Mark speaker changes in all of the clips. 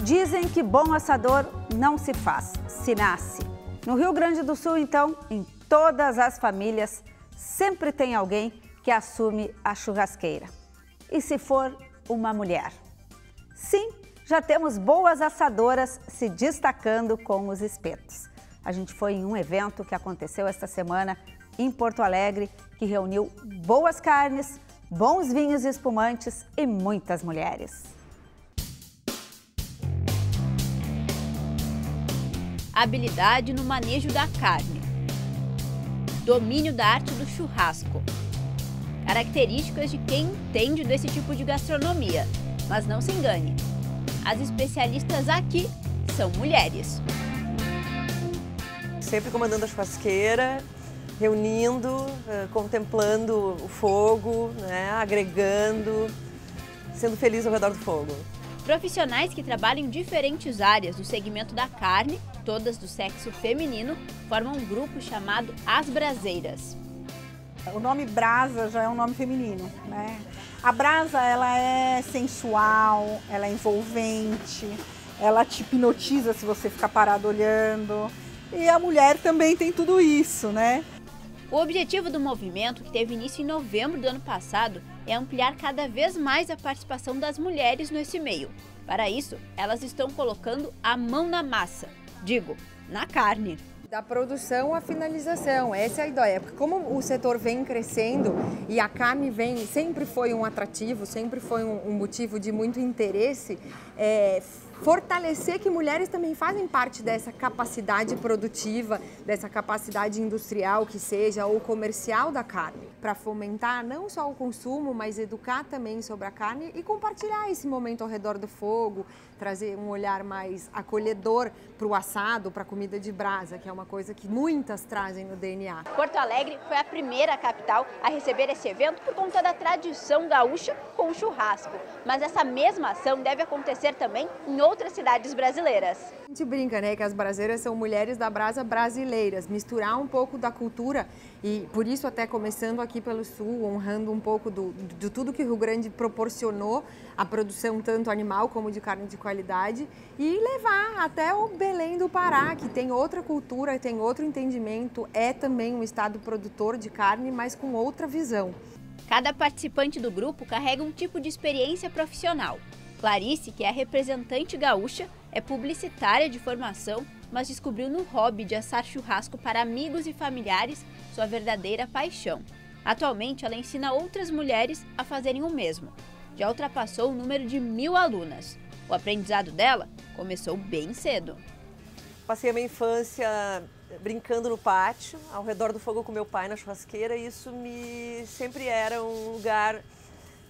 Speaker 1: Dizem que bom assador não se faz, se nasce. No Rio Grande do Sul, então, em todas as famílias, sempre tem alguém que assume a churrasqueira. E se for uma mulher? Sim, já temos boas assadoras se destacando com os espetos. A gente foi em um evento que aconteceu esta semana em Porto Alegre, que reuniu boas carnes, bons vinhos espumantes e muitas mulheres.
Speaker 2: Habilidade no manejo da carne. Domínio da arte do churrasco. Características de quem entende desse tipo de gastronomia. Mas não se engane, as especialistas aqui são mulheres.
Speaker 3: Sempre comandando a churrasqueira, reunindo, contemplando o fogo, né, agregando, sendo feliz ao redor do fogo.
Speaker 2: Profissionais que trabalham em diferentes áreas do segmento da carne, todas do sexo feminino, formam um grupo chamado As Braseiras.
Speaker 4: O nome brasa já é um nome feminino, né? A brasa, ela é sensual, ela é envolvente, ela te hipnotiza se você ficar parado olhando. E a mulher também tem tudo isso, né?
Speaker 2: O objetivo do movimento, que teve início em novembro do ano passado, é ampliar cada vez mais a participação das mulheres nesse meio. Para isso, elas estão colocando a mão na massa, digo, na carne.
Speaker 5: Da produção à finalização, essa é a ideia, porque como o setor vem crescendo e a carne sempre foi um atrativo, sempre foi um motivo de muito interesse, fortalecer que mulheres também fazem parte dessa capacidade produtiva, dessa capacidade industrial que seja, ou comercial da carne, para fomentar não só o consumo, mas educar também sobre a carne e compartilhar esse momento ao redor do fogo, trazer um olhar mais acolhedor para o assado, para a comida de brasa, que é uma coisa que muitas trazem no DNA.
Speaker 2: Porto Alegre foi a primeira capital a receber esse evento por conta da tradição gaúcha com o churrasco. Mas essa mesma ação deve acontecer também em outras cidades brasileiras.
Speaker 5: A gente brinca, né, que as braseiras são mulheres da brasa brasileiras, misturar um pouco da cultura e por isso até começando aqui pelo Sul, honrando um pouco de tudo que o Rio Grande proporcionou, a produção tanto animal como de carne de qualidade e levar até o Belém do Pará, que tem outra cultura, tem outro entendimento, é também um estado produtor de carne, mas com outra visão.
Speaker 2: Cada participante do grupo carrega um tipo de experiência profissional. Clarice, que é a representante gaúcha, é publicitária de formação, mas descobriu no hobby de assar churrasco para amigos e familiares sua verdadeira paixão. Atualmente, ela ensina outras mulheres a fazerem o mesmo. Já ultrapassou o número de 1000 alunas. O aprendizado dela começou bem cedo.
Speaker 3: Passei a minha infância brincando no pátio, ao redor do fogo com meu pai na churrasqueira, e isso sempre era um lugar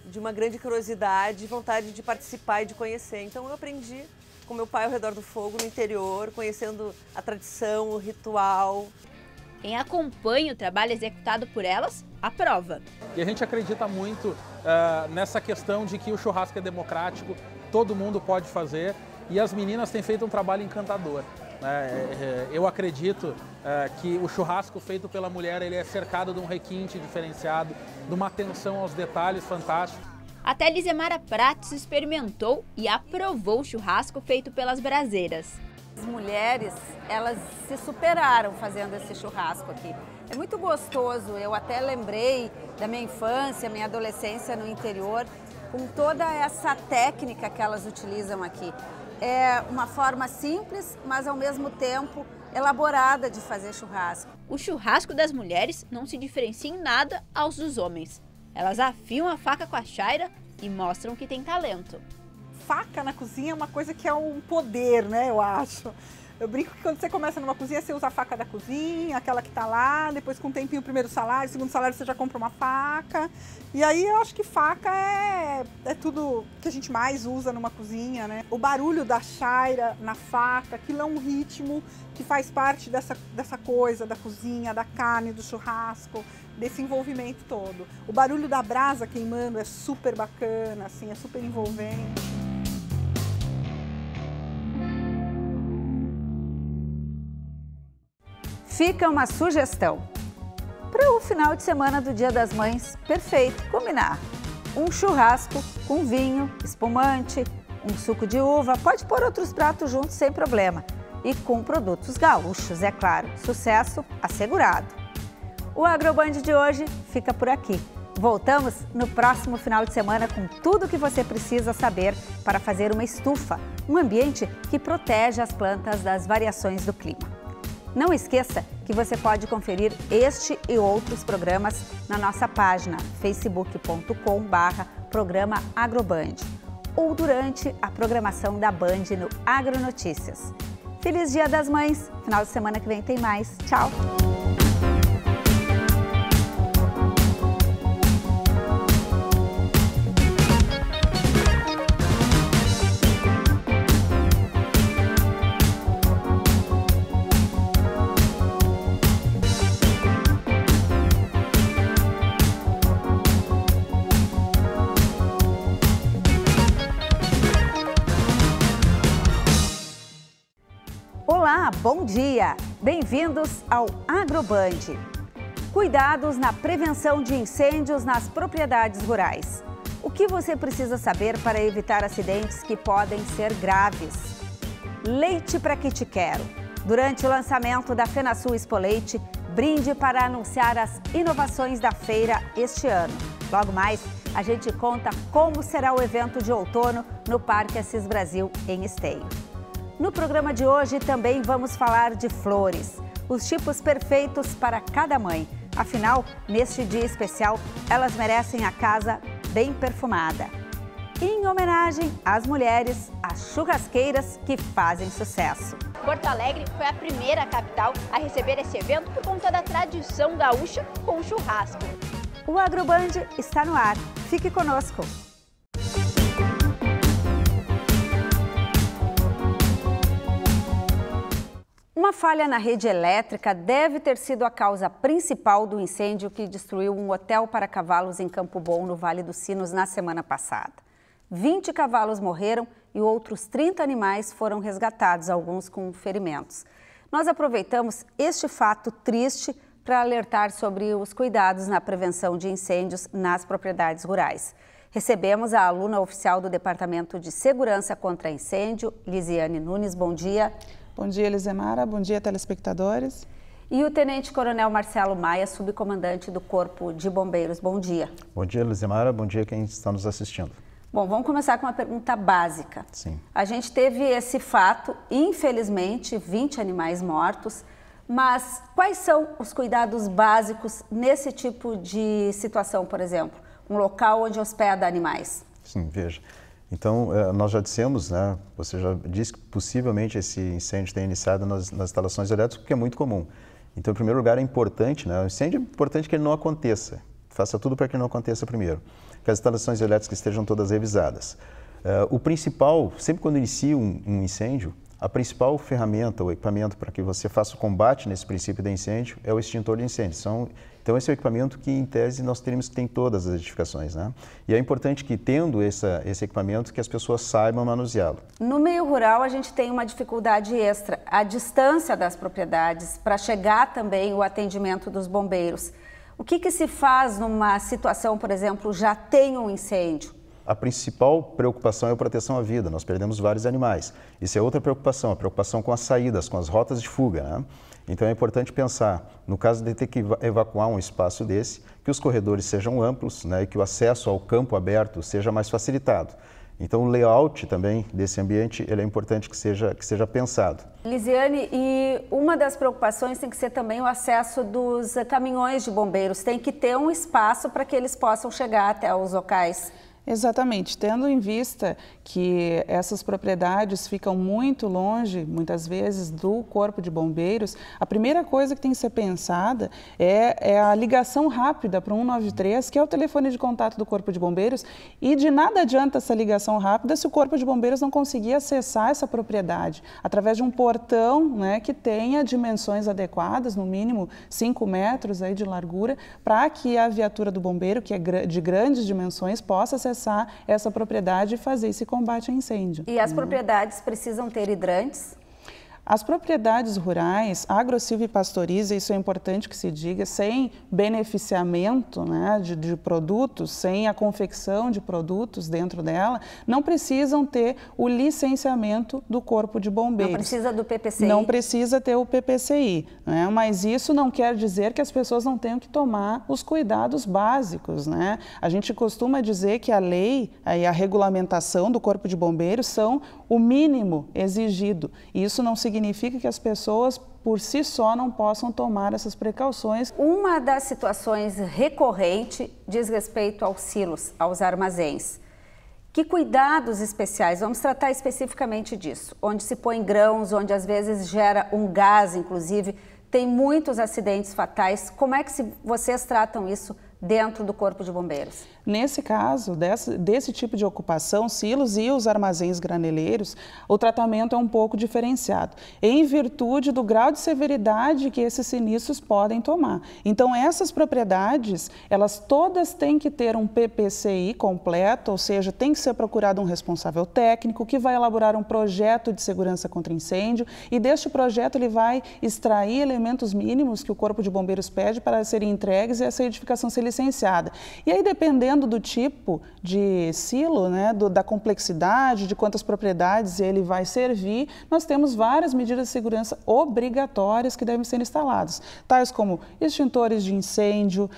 Speaker 3: de uma grande curiosidade, vontade de participar e de conhecer. Então eu aprendi com meu pai ao redor do fogo no interior, conhecendo a tradição, o ritual.
Speaker 2: Quem acompanha o trabalho executado por elas, aprova.
Speaker 6: E a gente acredita muito nessa questão de que o churrasco é democrático, todo mundo pode fazer e as meninas têm feito um trabalho encantador. Eu acredito que o churrasco feito pela mulher ele é cercado de um requinte diferenciado, de uma atenção aos detalhes fantásticos.
Speaker 2: Até Lizemara Prates experimentou e aprovou o churrasco feito pelas braseiras.
Speaker 1: As mulheres, elas se superaram fazendo esse churrasco aqui. É muito gostoso, eu até lembrei da minha infância, minha adolescência no interior, com toda essa técnica que elas utilizam aqui. É uma forma simples, mas ao mesmo tempo elaborada de fazer churrasco.
Speaker 2: O churrasco das mulheres não se diferencia em nada aos dos homens. Elas afiam a faca com a chaira e mostram que tem talento.
Speaker 4: Faca na cozinha é uma coisa que é um poder, né, eu acho. Eu brinco que quando você começa numa cozinha, você usa a faca da cozinha, aquela que tá lá, depois com um tempinho, o primeiro salário, o segundo salário você já compra uma faca. E aí eu acho que faca é tudo que a gente mais usa numa cozinha, né? O barulho da chaira na faca, aquilo é um ritmo que faz parte dessa coisa, da cozinha, da carne, do churrasco, desse envolvimento todo. O barulho da brasa queimando é super bacana, assim, é super envolvente.
Speaker 1: Fica uma sugestão para o final de semana do Dia das Mães perfeito combinar. Um churrasco com vinho, espumante, um suco de uva, pode pôr outros pratos juntos sem problema. E com produtos gaúchos, é claro. Sucesso assegurado. O Agroband de hoje fica por aqui. Voltamos no próximo final de semana com tudo o que você precisa saber para fazer uma estufa, um ambiente que protege as plantas das variações do clima. Não esqueça que você pode conferir este e outros programas na nossa página facebook.com/programa Agroband ou durante a programação da Band no Agronotícias. Feliz Dia das Mães! Final de semana que vem tem mais. Tchau! Olá, bom dia! Bem-vindos ao Agroband. Cuidados na prevenção de incêndios nas propriedades rurais. O que você precisa saber para evitar acidentes que podem ser graves? Leite para que te quero. Durante o lançamento da FenaSul Expo Leite, brinde para anunciar as inovações da feira este ano. Logo mais, a gente conta como será o evento de outono no Parque Assis Brasil, em Esteio. No programa de hoje também vamos falar de flores, os tipos perfeitos para cada mãe. Afinal, neste dia especial, elas merecem a casa bem perfumada. Em homenagem às mulheres, as churrasqueiras que fazem sucesso.
Speaker 2: Porto Alegre foi a primeira capital a receber esse evento por conta da tradição gaúcha com o churrasco.
Speaker 1: O Agroband está no ar. Fique conosco. Uma falha na rede elétrica deve ter sido a causa principal do incêndio que destruiu um hotel para cavalos em Campo Bom, no Vale dos Sinos, na semana passada. 20 cavalos morreram e outros 30 animais foram resgatados, alguns com ferimentos. Nós aproveitamos este fato triste para alertar sobre os cuidados na prevenção de incêndios nas propriedades rurais. Recebemos a aluna oficial do Departamento de Segurança contra Incêndio, Lisiane Nunes. Bom dia.
Speaker 7: Bom dia, Elisemara. Bom dia, telespectadores.
Speaker 1: E o Tenente-Coronel Marcelo Maia, subcomandante do Corpo de Bombeiros. Bom dia.
Speaker 8: Bom dia, Elisemara. Bom dia quem está nos assistindo.
Speaker 1: Bom, vamos começar com uma pergunta básica.
Speaker 8: Sim.
Speaker 1: A gente teve esse fato, infelizmente, 20 animais mortos, mas quais são os cuidados básicos nesse tipo de situação, por exemplo? Um local onde hospeda animais?
Speaker 8: Sim, veja. Então, nós já dissemos, né, você já disse que possivelmente esse incêndio tenha iniciado nas instalações elétricas, porque é muito comum. Então, em primeiro lugar, é importante, né, o incêndio é importante que ele não aconteça. Faça tudo para que não aconteça primeiro. Que as instalações elétricas estejam todas revisadas. O principal, sempre quando inicia um incêndio, a principal ferramenta, o equipamento para que você faça o combate nesse princípio de incêndio é o extintor de incêndio. Então, esse é o equipamento que, em tese, nós teríamos que ter em todas as edificações, né? E é importante que, tendo esse equipamento, que as pessoas saibam manuseá-lo.
Speaker 1: No meio rural, a gente tem uma dificuldade extra, a distância das propriedades, para chegar também o atendimento dos bombeiros. O que se faz numa situação, por exemplo, já tem um incêndio?
Speaker 8: A principal preocupação é a proteção à vida. Nós perdemos vários animais. Isso é outra preocupação, a preocupação com as saídas, com as rotas de fuga, né? Então é importante pensar, no caso de ter que evacuar um espaço desse, que os corredores sejam amplos, né, e que o acesso ao campo aberto seja mais facilitado. Então o layout também desse ambiente ele é importante que seja pensado.
Speaker 1: Lisiane, e uma das preocupações tem que ser também o acesso dos caminhões de bombeiros. Tem que ter um espaço para que eles possam chegar até os locais.
Speaker 7: Exatamente, tendo em vista que essas propriedades ficam muito longe, muitas vezes, do Corpo de Bombeiros, a primeira coisa que tem que ser pensada é a ligação rápida para o 193, que é o telefone de contato do Corpo de Bombeiros, e de nada adianta essa ligação rápida se o Corpo de Bombeiros não conseguir acessar essa propriedade através de um portão, né, que tenha dimensões adequadas, no mínimo 5 metros aí de largura, para que a viatura do bombeiro, que é de grandes dimensões, possa acessar essa propriedade e fazer esse combate a incêndio.
Speaker 1: E as propriedades precisam ter hidrantes?
Speaker 7: As propriedades rurais, agrosilvipastoriza, isso é importante que se diga, sem beneficiamento, né, de produtos, sem a confecção de produtos dentro dela, não precisam ter o licenciamento do Corpo de Bombeiros.
Speaker 1: Não precisa do PPCI.
Speaker 7: Não precisa ter o PPCI, né? Mas isso não quer dizer que as pessoas não tenham que tomar os cuidados básicos, né? A gente costuma dizer que a lei e a regulamentação do Corpo de Bombeiros são o mínimo exigido. Isso não significa que as pessoas por si só não possam tomar essas precauções.
Speaker 1: Uma das situações recorrentes diz respeito aos silos, aos armazéns. Que cuidados especiais? Vamos tratar especificamente disso. Onde se põe grãos, onde às vezes gera um gás, inclusive, tem muitos acidentes fatais. Como é que vocês tratam isso dentro do Corpo de Bombeiros?
Speaker 7: Nesse caso, desse tipo de ocupação, silos e os armazéns graneleiros, o tratamento é um pouco diferenciado, em virtude do grau de severidade que esses sinistros podem tomar. Então, essas propriedades, elas todas têm que ter um PPCI completo, ou seja, tem que ser procurado um responsável técnico que vai elaborar um projeto de segurança contra incêndio e deste projeto ele vai extrair elementos mínimos que o Corpo de Bombeiros pede para serem entregues e essa edificação ser licenciada. E aí, dependendo do tipo de silo, né, da complexidade, de quantas propriedades ele vai servir, nós temos várias medidas de segurança obrigatórias que devem ser instaladas, tais como extintores de incêndio,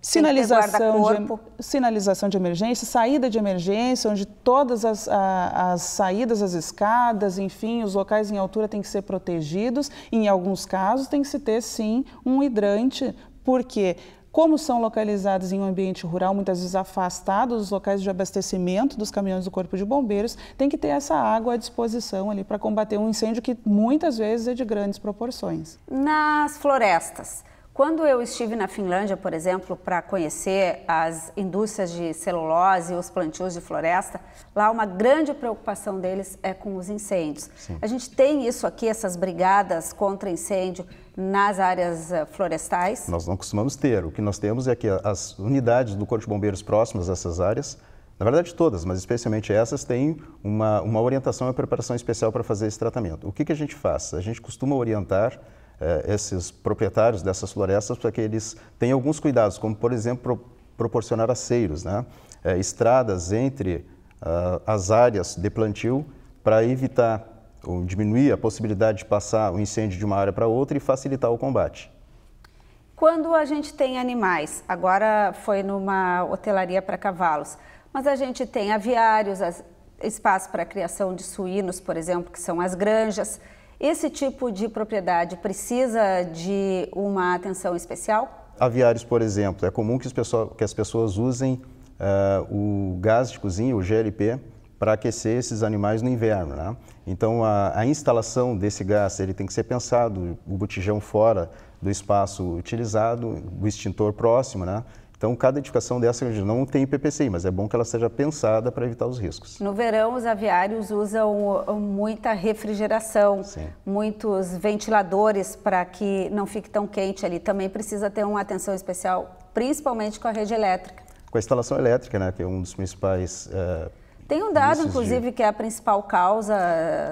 Speaker 7: sinalização de emergência, saída de emergência, onde todas as saídas, as escadas, enfim, os locais em altura têm que ser protegidos. Em alguns casos tem que se ter, sim, um hidrante, porque como são localizados em um ambiente rural, muitas vezes afastados dos locais de abastecimento dos caminhões do Corpo de Bombeiros, tem que ter essa água à disposição ali para combater um incêndio que muitas vezes é de grandes proporções.
Speaker 1: Nas florestas, quando eu estive na Finlândia, por exemplo, para conhecer as indústrias de celulose e os plantios de floresta, lá uma grande preocupação deles é com os incêndios. Sim. A gente tem isso aqui, essas brigadas contra incêndio nas áreas florestais?
Speaker 8: Nós não costumamos ter. O que nós temos é que as unidades do Corpo de Bombeiros próximas a essas áreas, na verdade todas, mas especialmente essas, têm uma orientação e preparação especial para fazer esse tratamento. O que a gente faz? A gente costuma orientar esses proprietários dessas florestas para que eles tenham alguns cuidados, como, por exemplo, proporcionar aceiros, né? Estradas entre as áreas de plantio para evitar ou diminuir a possibilidade de passar o incêndio de uma área para outra e facilitar o combate.
Speaker 1: Quando a gente tem animais, agora foi numa hotelaria para cavalos, mas a gente tem aviários, espaço para a criação de suínos, por exemplo, que são as granjas. Esse tipo de propriedade precisa de uma atenção especial?
Speaker 8: Aviários, por exemplo, é comum que as pessoas usem o gás de cozinha, o GLP, para aquecer esses animais no inverno, né? Então, a instalação desse gás ele tem que ser pensado, o botijão fora do espaço utilizado, o extintor próximo, né? Então, cada edificação dessa não tem PPCI, mas é bom que ela seja pensada para evitar os riscos.
Speaker 1: No verão, os aviários usam muita refrigeração,
Speaker 8: sim,
Speaker 1: muitos ventiladores para que não fique tão quente ali. Também precisa ter uma atenção especial, principalmente com a rede elétrica.
Speaker 8: Com a instalação elétrica, né, que é um dos principais...
Speaker 1: Tem um dado, inclusive, que é a principal causa...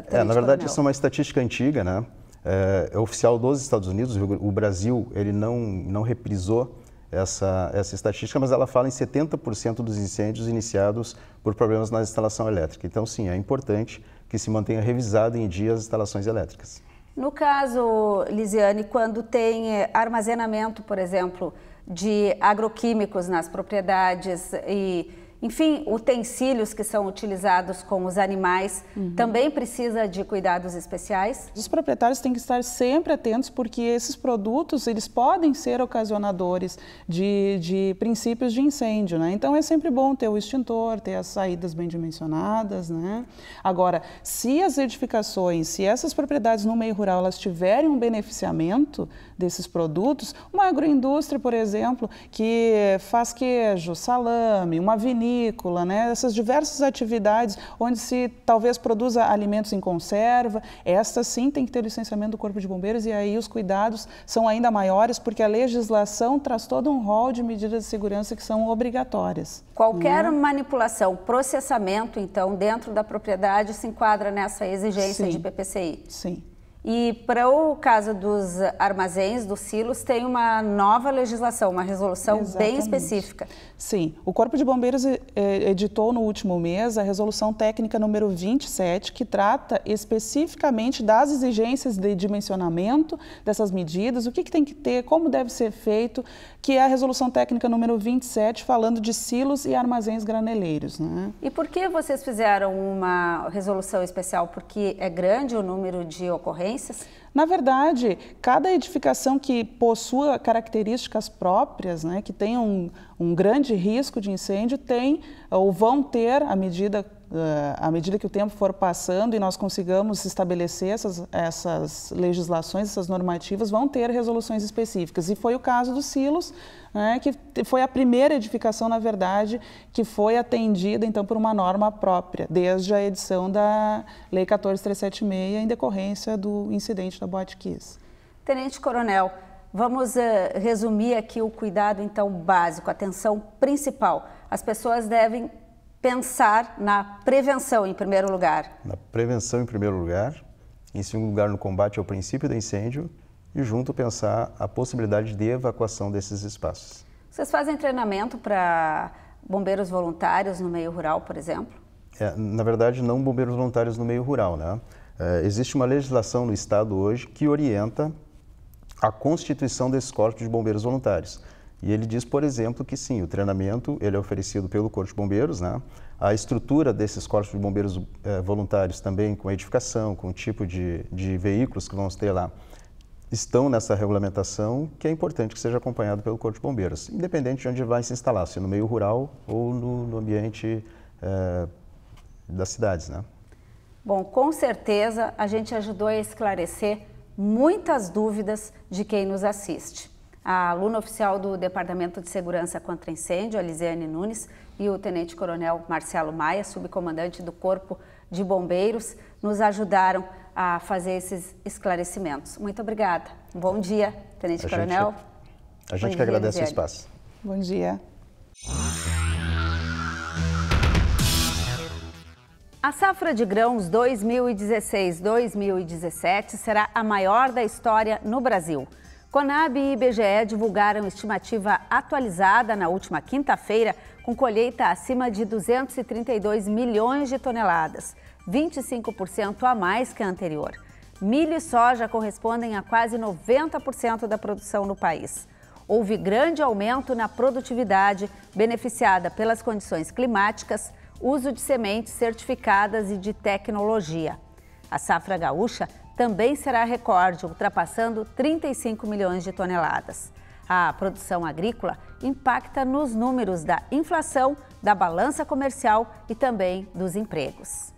Speaker 8: na verdade, isso é uma estatística antiga, né? É oficial dos Estados Unidos. O Brasil ele não reprisou essa estatística, mas ela fala em 70% dos incêndios iniciados por problemas na instalação elétrica. Então, sim, é importante que se mantenha revisado em dia as instalações elétricas.
Speaker 1: No caso, Lisiane, quando tem armazenamento, por exemplo, de agroquímicos nas propriedades e, enfim, utensílios que são utilizados com os animais, também precisa de cuidados especiais?
Speaker 7: Os proprietários têm que estar sempre atentos porque esses produtos, eles podem ser ocasionadores de princípios de incêndio, né? Então, é sempre bom ter o extintor, ter as saídas bem dimensionadas, né? Agora, se as edificações, se essas propriedades no meio rural, elas tiverem um beneficiamento desses produtos, uma agroindústria, por exemplo, que faz queijo, salame, uma vinícola, avícola, né? Essas diversas atividades onde se talvez produza alimentos em conserva, estas sim tem que ter licenciamento do Corpo de Bombeiros e aí os cuidados são ainda maiores porque a legislação traz todo um rol de medidas de segurança que são obrigatórias.
Speaker 1: Qualquer manipulação, processamento, então, dentro da propriedade se enquadra nessa exigência de PPCI?
Speaker 7: Sim.
Speaker 1: E para o caso dos armazéns, dos silos, tem uma nova legislação, uma resolução bem específica.
Speaker 7: Sim, o Corpo de Bombeiros editou no último mês a resolução técnica número 27, que trata especificamente das exigências de dimensionamento dessas medidas, o que tem que ter, como deve ser feito, que é a resolução técnica número 27, falando de silos e armazéns graneleiros, né?
Speaker 1: E por que vocês fizeram uma resolução especial? Porque é grande o número de ocorrências?
Speaker 7: Na verdade, cada edificação que possua características próprias, né, que tenha um grande risco de incêndio, tem ou vão ter, à medida que o tempo for passando e nós consigamos estabelecer essas legislações, essas normativas, vão ter resoluções específicas. E foi o caso dos silos, né, que foi a primeira edificação, na verdade, que foi atendida, então, por uma norma própria, desde a edição da Lei 14.376, em decorrência do incidente da Boate Kiss.
Speaker 1: Tenente Coronel, vamos resumir aqui o cuidado, então, básico, a atenção principal. As pessoas devem pensar na prevenção, em primeiro lugar.
Speaker 8: Na prevenção, em primeiro lugar. Em segundo lugar, no combate ao princípio do incêndio. E junto pensar a possibilidade de evacuação desses espaços.
Speaker 1: Vocês fazem treinamento para bombeiros voluntários no meio rural, por exemplo?
Speaker 8: Na verdade, não bombeiros voluntários no meio rural, né? Existe uma legislação no Estado hoje que orienta a constituição desses corpos de bombeiros voluntários. E ele diz, por exemplo, que sim, o treinamento ele é oferecido pelo Corpo de Bombeiros, né? A estrutura desses corpos de bombeiros voluntários também, com a edificação, com o tipo de veículos que vamos ter lá, estão nessa regulamentação, que é importante que seja acompanhado pelo Corpo de Bombeiros, independente de onde vai se instalar, se no meio rural ou no ambiente das cidades, né?
Speaker 1: Bom, com certeza a gente ajudou a esclarecer muitas dúvidas de quem nos assiste. A aluna oficial do Departamento de Segurança contra Incêndio, a Lisiane Nunes, e o Tenente Coronel Marcelo Maia, subcomandante do Corpo de Bombeiros, nos ajudaram a fazer esses esclarecimentos. Muito obrigada. Bom dia, Tenente Coronel.
Speaker 8: A gente que agradece o espaço.
Speaker 7: Bom dia.
Speaker 1: A safra de grãos 2016-2017 será a maior da história no Brasil. Conab e IBGE divulgaram estimativa atualizada na última quinta-feira, com colheita acima de 232 milhões de toneladas, 25% a mais que a anterior. Milho e soja correspondem a quase 90% da produção no país. Houve grande aumento na produtividade, beneficiada pelas condições climáticas, uso de sementes certificadas e de tecnologia. A safra gaúcha também será recorde, ultrapassando 35 milhões de toneladas. A produção agrícola impacta nos números da inflação, da balança comercial e também dos empregos.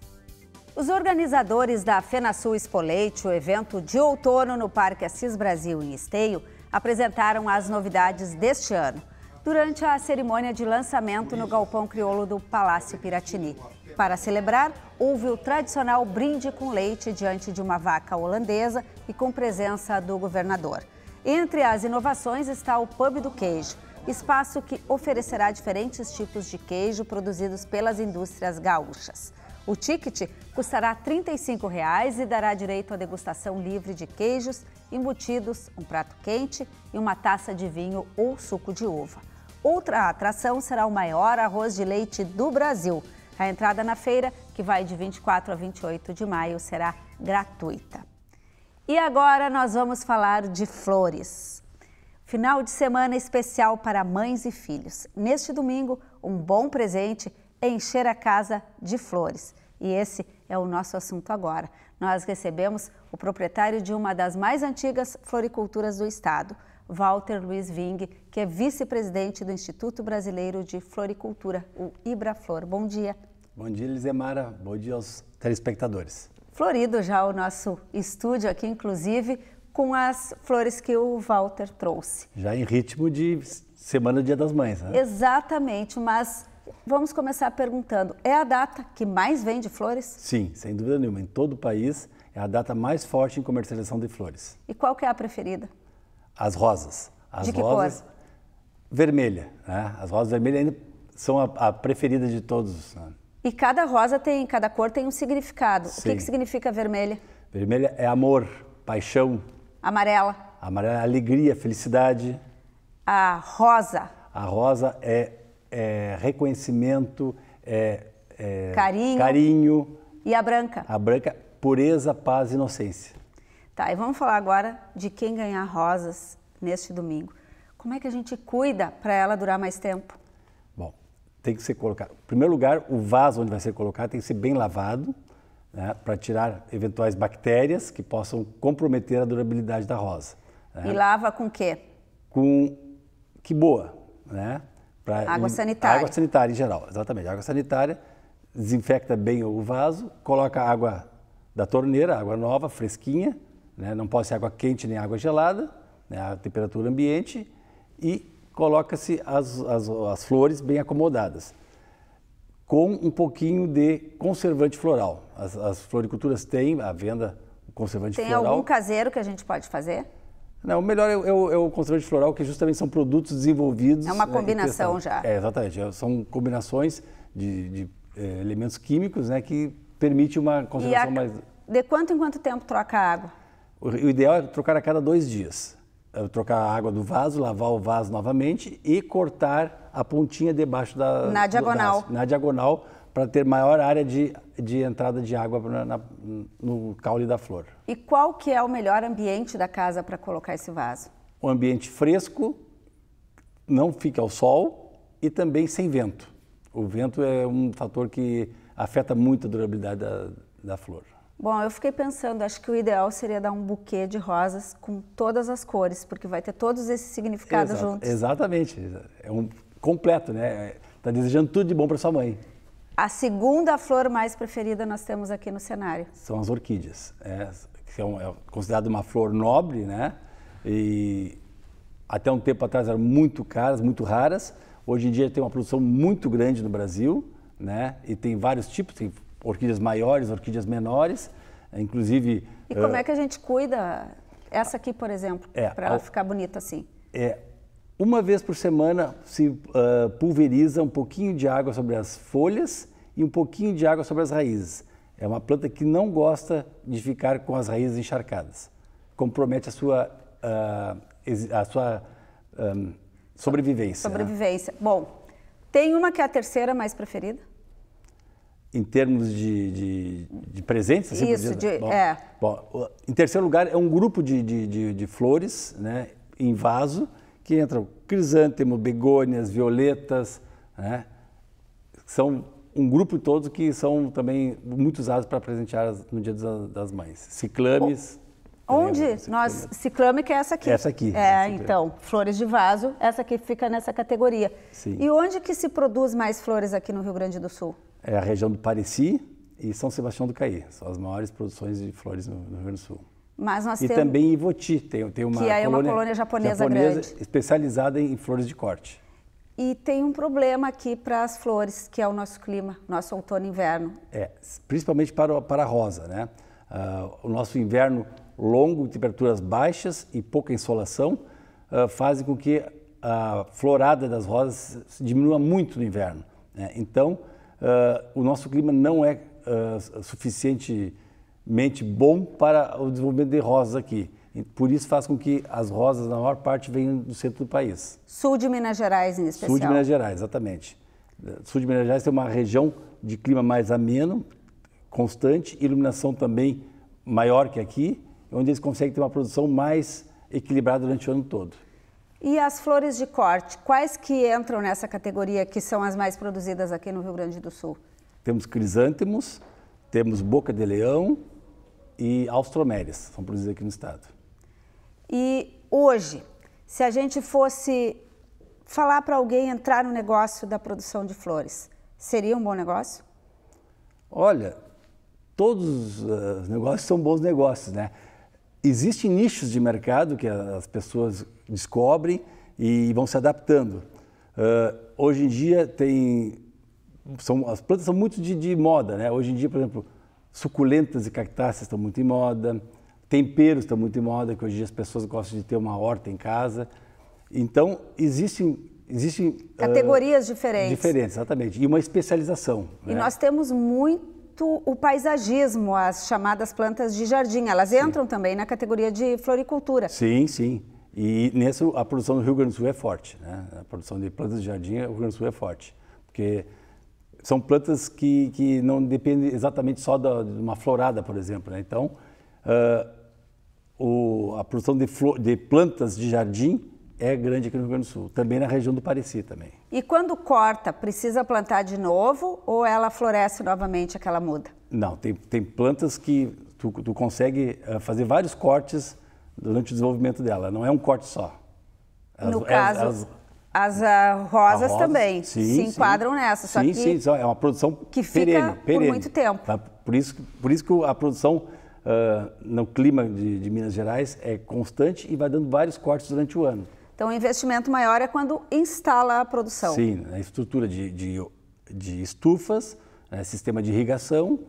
Speaker 1: Os organizadores da FenaSul Expoleite, o evento de outono no Parque Assis Brasil em Esteio, apresentaram as novidades deste ano, durante a cerimônia de lançamento no Galpão Crioulo do Palácio Piratini. Para celebrar, houve o tradicional brinde com leite diante de uma vaca holandesa e com presença do governador. Entre as inovações está o Pub do Queijo, espaço que oferecerá diferentes tipos de queijo produzidos pelas indústrias gaúchas. O ticket custará R$ 35,00 e dará direito à degustação livre de queijos, embutidos, um prato quente e uma taça de vinho ou suco de uva. Outra atração será o maior arroz de leite do Brasil. A entrada na feira, que vai de 24 a 28 de maio, será gratuita. E agora nós vamos falar de flores. Final de semana especial para mães e filhos. Neste domingo, um bom presente é encher a casa de flores. E esse é o nosso assunto agora. Nós recebemos o proprietário de uma das mais antigas floriculturas do estado, Walter Luiz Ving, que é vice-presidente do Instituto Brasileiro de Floricultura, o IBRAFLOR. Bom dia.
Speaker 9: Bom dia, Lisemara. Bom dia aos telespectadores.
Speaker 1: Florido já o nosso estúdio aqui, inclusive, com as flores que o Walter trouxe.
Speaker 9: Já em ritmo de Semana do Dia das Mães, né?
Speaker 1: Exatamente, mas Vamos começar perguntando, é a data que mais vende flores?
Speaker 9: Sim, sem dúvida nenhuma. Em todo o país é a data mais forte em comercialização de flores.
Speaker 1: E qual que é a preferida?
Speaker 9: As rosas. As
Speaker 1: de que
Speaker 9: rosas
Speaker 1: cor?
Speaker 9: Vermelha. Né? As rosas vermelhas ainda são a preferida de todos. Né?
Speaker 1: E cada cor tem um significado.
Speaker 9: Sim.
Speaker 1: O que significa vermelha?
Speaker 9: Vermelha é amor, paixão.
Speaker 1: Amarela?
Speaker 9: Amarela é alegria, felicidade.
Speaker 1: A rosa?
Speaker 9: A rosa é reconhecimento, carinho.
Speaker 1: E a branca?
Speaker 9: A branca, pureza, paz e inocência.
Speaker 1: Tá, e vamos falar agora de quem ganhar rosas neste domingo. Como é que a gente cuida para ela durar mais tempo?
Speaker 9: Bom, tem que ser colocado. Em primeiro lugar, o vaso onde vai ser colocado tem que ser bem lavado, né, para tirar eventuais bactérias que possam comprometer a durabilidade da rosa. Né?
Speaker 1: E lava com o quê?
Speaker 9: Com que boa, né?
Speaker 1: Água sanitária.
Speaker 9: Água sanitária em geral, exatamente. Água sanitária, desinfecta bem o vaso, coloca água da torneira, água nova, fresquinha, né? Não pode ser água quente nem água gelada, né? A temperatura ambiente, e coloca-se as flores bem acomodadas, com um pouquinho de conservante floral. As floriculturas têm à venda o conservante floral.
Speaker 1: Tem algum caseiro que a gente pode fazer?
Speaker 9: Não, o melhor é o conservante floral, que justamente são produtos desenvolvidos...
Speaker 1: É uma combinação já.
Speaker 9: Exatamente. São combinações de elementos químicos, né, que permite uma conservação mais...
Speaker 1: De quanto em quanto tempo troca a água?
Speaker 9: O ideal é trocar a cada 2 dias. Trocar a água do vaso, lavar o vaso novamente e cortar a pontinha debaixo da...
Speaker 1: Na diagonal.
Speaker 9: Na diagonal, para ter maior área de entrada de água no caule da flor.
Speaker 1: E qual que é o melhor ambiente da casa para colocar esse vaso?
Speaker 9: Um ambiente fresco, não fica ao sol e também sem vento. O vento é um fator que afeta muito a durabilidade da flor.
Speaker 1: Bom, eu fiquei pensando, acho que o ideal seria dar um buquê de rosas com todas as cores, porque vai ter todos esses significados juntos.
Speaker 9: Exatamente, é um completo, né? Está desejando tudo de bom para sua mãe.
Speaker 1: A segunda flor mais preferida nós temos aqui no cenário.
Speaker 9: São as orquídeas. É considerada uma flor nobre, né? E até um tempo atrás eram muito caras, muito raras. Hoje em dia tem uma produção muito grande no Brasil, né? E tem vários tipos, tem orquídeas maiores, orquídeas menores, inclusive...
Speaker 1: E como é que a gente cuida? Essa aqui, por exemplo, para ela ficar bonita assim.
Speaker 9: Uma vez por semana se pulveriza um pouquinho de água sobre as folhas e um pouquinho de água sobre as raízes. É uma planta que não gosta de ficar com as raízes encharcadas. Compromete a sua sobrevivência.
Speaker 1: Sobrevivência. Né? Bom, tem uma que é a terceira mais preferida?
Speaker 9: Em termos de presentes? Assim,
Speaker 1: isso,
Speaker 9: Bom, em terceiro lugar, é um grupo de flores, né, em vaso, que entram crisântemo, begônias, violetas, né? São um grupo todos que são também muito usados para presentear no Dia das Mães. Ciclames.
Speaker 1: Ciclame, que é essa aqui.
Speaker 9: Essa aqui.
Speaker 1: Então, flores de vaso, essa aqui fica nessa categoria.
Speaker 9: Sim.
Speaker 1: E onde que se produz mais flores aqui no Rio Grande do Sul?
Speaker 9: É a região do Pareci e São Sebastião do Caí. São as maiores produções de flores no Rio Grande do Sul.
Speaker 1: Mas nós
Speaker 9: temos... também em Ivoti, tem uma
Speaker 1: colônia japonesa grande.
Speaker 9: Especializada em flores de corte.
Speaker 1: E tem um problema aqui para as flores, que é o nosso clima, nosso outono e inverno.
Speaker 9: Principalmente para a rosa, né? O nosso inverno longo, temperaturas baixas e pouca insolação, fazem com que a florada das rosas diminua muito no inverno, né? Então, o nosso clima não é suficientemente bom para o desenvolvimento de rosas aqui. Por isso faz com que as rosas, na maior parte, venham do centro do país.
Speaker 1: Sul de Minas Gerais, em especial.
Speaker 9: Sul de Minas Gerais, exatamente. Sul de Minas Gerais tem uma região de clima mais ameno, constante, iluminação também maior que aqui, onde eles conseguem ter uma produção mais equilibrada durante o ano todo.
Speaker 1: E as flores de corte, quais que entram nessa categoria que são as mais produzidas aqui no Rio Grande do Sul?
Speaker 9: Temos crisântemos, temos boca de leão e austromélias, são produzidas aqui no estado.
Speaker 1: E hoje, se a gente fosse falar para alguém entrar no negócio da produção de flores, seria um bom negócio?
Speaker 9: Olha, todos os negócios são bons negócios, né? Existem nichos de mercado que as pessoas descobrem e vão se adaptando. Hoje em dia tem as plantas são muito de moda, né? Hoje em dia, por exemplo, suculentas e cactáceas estão muito em moda, temperos estão muito em moda, que hoje em dia as pessoas gostam de ter uma horta em casa. Então, existem
Speaker 1: categorias diferentes.
Speaker 9: Diferentes, exatamente. E uma especialização.
Speaker 1: E nós temos muito o paisagismo, as chamadas plantas de jardim. Elas entram também na categoria de floricultura.
Speaker 9: Sim, sim. E nisso a produção do Rio Grande do Sul é forte, né? A produção de plantas de jardim no Rio Grande do Sul é forte. Porque são plantas que não dependem exatamente só de uma florada, por exemplo, né? Então, a produção de plantas de jardim é grande aqui no Rio Grande do Sul, também na região do Pareci também.
Speaker 1: E quando corta, precisa plantar de novo ou ela floresce novamente, aquela muda?
Speaker 9: Não, tem plantas que tu consegue fazer vários cortes durante o desenvolvimento dela, não é um corte só.
Speaker 1: No caso, as rosas também se enquadram nessa, só que
Speaker 9: sim, é uma produção
Speaker 1: que fica
Speaker 9: perene,
Speaker 1: por muito tempo.
Speaker 9: Por isso que a produção no clima de Minas Gerais é constante e vai dando vários cortes durante o ano.
Speaker 1: Então, o investimento maior é quando instala a produção.
Speaker 9: Sim, a estrutura de estufas, sistema de irrigação,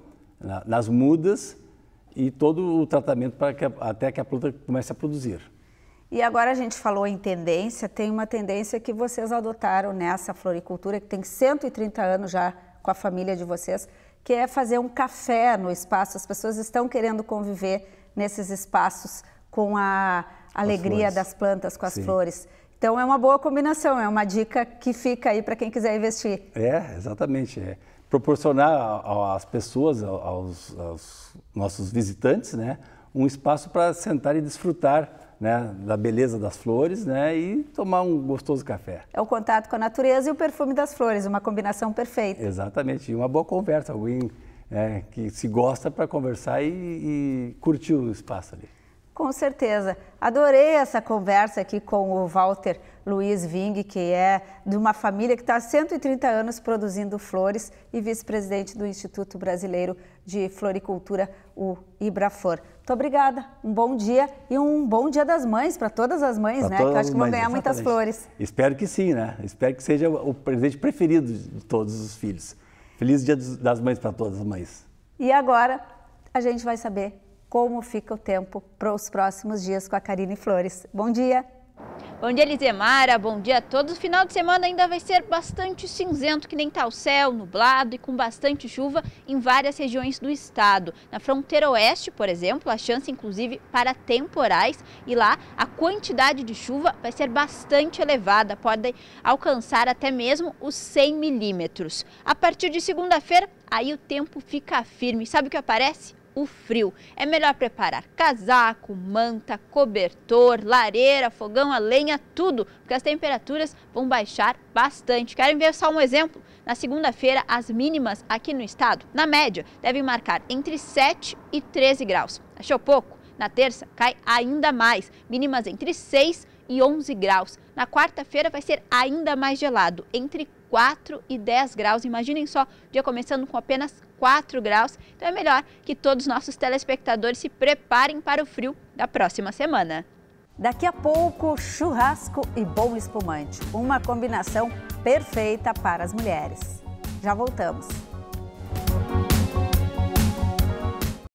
Speaker 9: nas mudas e todo o tratamento até que a planta comece a produzir.
Speaker 1: E agora a gente falou em tendência, tem uma tendência que vocês adotaram nessa floricultura, que tem 130 anos já com a família de vocês, que é fazer um café no espaço. As pessoas estão querendo conviver nesses espaços com a alegria das plantas, com as flores. Então é uma boa combinação, é uma dica que fica aí para quem quiser investir.
Speaker 9: Exatamente. Proporcionar às pessoas, aos nossos visitantes, né, um espaço para sentar e desfrutar, né, da beleza das flores, né, e tomar um gostoso café.
Speaker 1: É o contato com a natureza e o perfume das flores, uma combinação perfeita.
Speaker 9: Exatamente, e uma boa conversa, alguém que se gosta para conversar e curtir o espaço ali.
Speaker 1: Com certeza. Adorei essa conversa aqui com o Walter Luiz Ving, que é de uma família que está há 130 anos produzindo flores e vice-presidente do Instituto Brasileiro de Floricultura, o Ibraflor. Muito obrigada, um bom dia e um bom Dia das Mães para todas as mães, né? Que eu acho que vão ganhar muitas flores.
Speaker 9: Espero que sim, né? Espero que seja o presente preferido de todos os filhos. Feliz Dia das Mães para todas as mães.
Speaker 1: E agora a gente vai saber como fica o tempo para os próximos dias com a Karine Flores. Bom dia!
Speaker 2: Bom dia, Elisemara. Bom dia a todos. O final de semana ainda vai ser bastante cinzento, que nem está o céu, nublado e com bastante chuva em várias regiões do estado. Na fronteira oeste, por exemplo, a chance inclusive para temporais, e lá a quantidade de chuva vai ser bastante elevada, pode alcançar até mesmo os 100 milímetros. A partir de segunda-feira, aí o tempo fica firme. Sabe o que aparece? O frio. É melhor preparar casaco, manta, cobertor, lareira, fogão a lenha, tudo, porque as temperaturas vão baixar bastante. Querem ver só um exemplo? Na segunda-feira, as mínimas aqui no estado, na média, devem marcar entre 7 e 13 graus. Achou pouco? Na terça, cai ainda mais, mínimas entre 6 e 11 graus. Na quarta-feira vai ser ainda mais gelado, entre 4 e 10 graus. Imaginem só, dia começando com apenas 4 graus. Então é melhor que todos os nossos telespectadores se preparem para o frio da próxima semana.
Speaker 1: Daqui a pouco, churrasco e bom espumante. Uma combinação perfeita para as mulheres. Já voltamos.